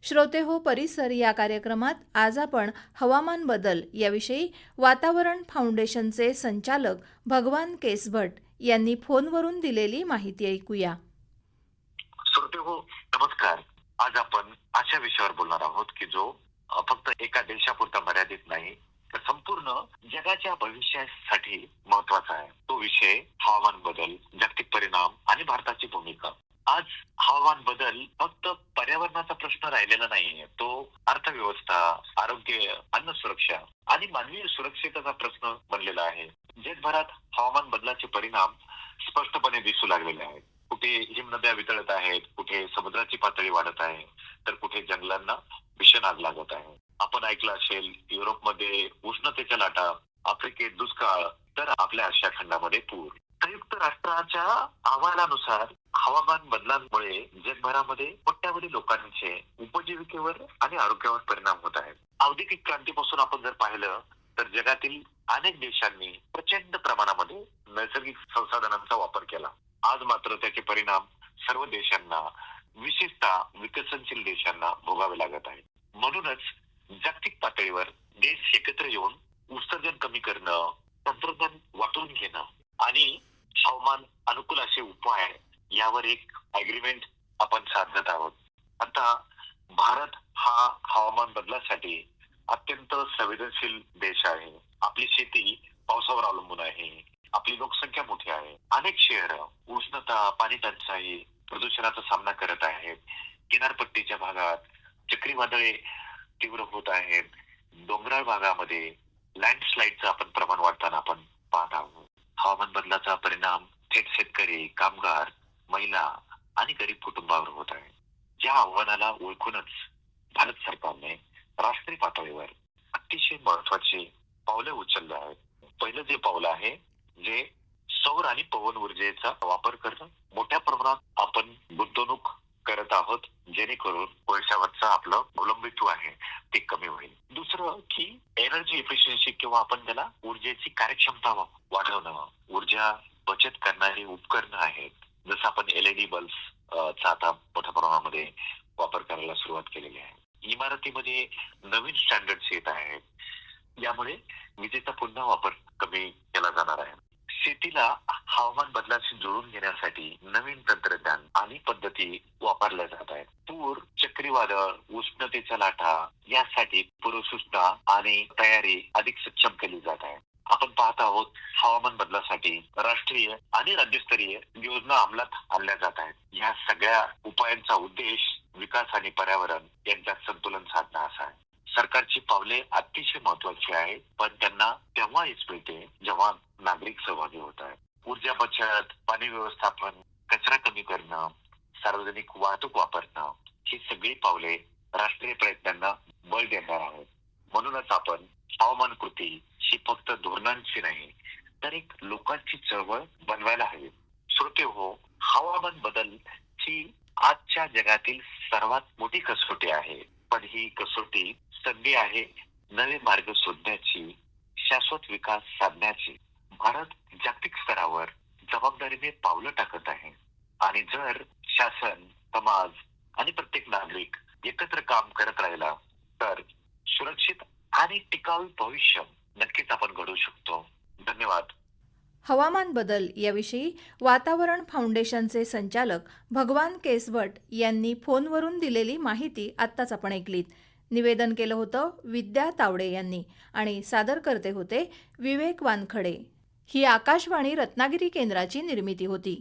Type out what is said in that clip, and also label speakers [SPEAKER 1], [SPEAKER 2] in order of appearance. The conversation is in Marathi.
[SPEAKER 1] श्रोते हो परिसर या कार्यक्रमात आज आपण हवामान बदल याविषयी वातावरण फाउंडेशनचे संचालक भगवान केसभट यांनी फोनवरून दिलेली माहिती ऐकूया.
[SPEAKER 2] श्रोते हो नमस्कार. आज आपण अशा विषयावर बोलणार आहोत की जो फक्त एका देशापुरता मर्यादित नाही तर संपूर्ण जगाच्या भविष्यासाठी महत्वाचा आहे. तो विषय हवामान बदल, जागतिक परिणाम आणि भारताची भूमिका. आज हवामान बदल फक्त पर्यावरणाचा प्रश्न राहिलेला नाहीये, तो अर्थव्यवस्था, आरोग्य, अन्न सुरक्षा आणि मानवी सुरक्षेचा प्रश्न बनलेला आहे. जगभरात हवामान बदलाचे परिणाम स्पष्टपणे दिसू लागलेले आहेत. कुठे हिमनद्या वितळत आहेत, कुठे समुद्राची पातळी वाढत आहे, तर कुठे जंगलांना भीषण आग लागत आहे. आपण ऐकलं असेल, युरोपमध्ये उष्णतेच्या लाटा, आफ्रिकेत दुष्काळ, तर आपल्या आशिया खंडामध्ये पूर. संयुक्त राष्ट्राच्या अहवालानुसार हवामान बदलांमुळे जगभरामध्ये कोट्यावधी लोकांचे उपजीविकेवर आणि आरोग्यावर परिणाम होत आहेत. औद्योगिक क्रांतीपासून आपण जर पाहिलं तर जगातील अनेक देशांनी प्रचंड प्रमाणामध्ये नैसर्गिक संसाधनांचा वापर केला. आज मात्र त्याचे परिणाम सर्व देशांना, विशेषतः विकसनशील देशांना भोगावे लागत आहेत. म्हणूनच जागतिक पातळीवर देश एकत्र येऊन उत्सर्जन कमी करणं, तंत्रज्ञान वाटून घेणं आणि हवामान अनुकूल असे उपाय यावर एक अग्रीमेंट आपण साधत आहोत. आता भारत हा हवामान बदलासाठी अत्यंत संवेदनशील देश आहे. आपली शेती पावसावर अवलंबून आहे. आपली लोकसंख्या मोठी आहे. अनेक शहरं उष्णता, पाणी टंचाई, प्रदूषणाचा सामना करत आहेत. किनारपट्टीच्या भागात चक्रीवादळे तीव्र होत आहेत. डोंगराळ भागामध्ये लँडस्लाइडचं आपण प्रमाण वाढताना आपण पाहत आहोत. हवामान बदलाचा परिणाम थेट शेतकरी, कामगार, महिला आणि गरीब कुटुंबावर होत आहे. या आव्हानाला ओळखूनच भारत सरकारने राष्ट्रीय पातळीवर अतिशय महत्वाची पावले उचलली आहेत. पहिलं जे पाऊल आहे जे सौर आणि पवन ऊर्जेचा वापर करणं. मोठ्या प्रमाणात आपण गुंतवणूक करत आहोत, जेणेकरून कोळशावरचा आपलं अवलंबित्व आहे ते कमी होईल. दुसरं की एनर्जी इफिशियन्सी किंवा आपण त्याला ऊर्जेची कार्यक्षमता वाढवणं. ऊर्जा बचत करणारी उपकरणं आहेत, जसं आपण LED बल्ब चा आता मोठ्या प्रमाणामध्ये वापर करायला सुरुवात केलेली आहे. इमारतीमध्ये नवीन स्टँडर्ड्स येत आहेत, यामुळे विजेचा पुन्हा वापर कमी केला जाणार आहे. शेतीला हवामान बदलाशी जुळून घेण्यासाठी नवीन तंत्रज्ञान आणि पद्धती वापरल्या जात आहेत. पूर, चक्रीवादळ, उष्णतेच्या लाटा यासाठी पूर्वसूचना आणि तयारी अधिक सक्षम केली जात आहे. आपण पाहत आहोत हवामान बदलासाठी राष्ट्रीय आणि राज्यस्तरीय योजना अंमलात आणल्या जात आहेत. या सगळ्या उपायांचा उद्देश विकास आणि पर्यावरण यांच्यात संतुलन साधणं असा आहे. सरकारची पावले अतिशय महत्वाची आहेत, पण त्यांना तेव्हा यश मिळते जेव्हा नागरिक सहभागी होत आहेत. ऊर्जा बचत, पाणी व्यवस्थापन, कचरा कमी करणं, सार्वजनिक वाहतूक वापरणं ही सगळी पावले राष्ट्रीय प्रयत्नांना बळ देणार आहेत. म्हणूनच आपण हवामान कृती ही फक्त धोरणांची नाही तर एक लोकांची चळवळ बनवायला हवी. श्रोते हो, हवामान बदल ही आजच्या जगातील सर्वात मोठी कसोटी आहे, पण ही कसोटी संधी आहे नवे मार्ग शोधण्याची, शाश्वत विकास साधण्याची. भारत जागतिक स्तरावर जबाबदारीने पावलं टाकत आहे आणि जर शासन, समाज आणि प्रत्येक नागरिक एकत्र काम करत राहिला तर सुरक्षित आणि टिकाऊ भविष्य नक्कीच आपण घडवू शकतो. धन्यवाद.
[SPEAKER 1] हवामान बदल याविषयी वातावरण फाउंडेशनचे संचालक भगवान केसभट यांनी फोनवरून दिलेली माहिती आत्ताच आपण ऐकलीत. निवेदन केलं होतं विद्या तावडे यांनी आणि सादर करते होते विवेक वानखडे. ही आकाशवाणी रत्नागिरी केंद्राची निर्मिती होती.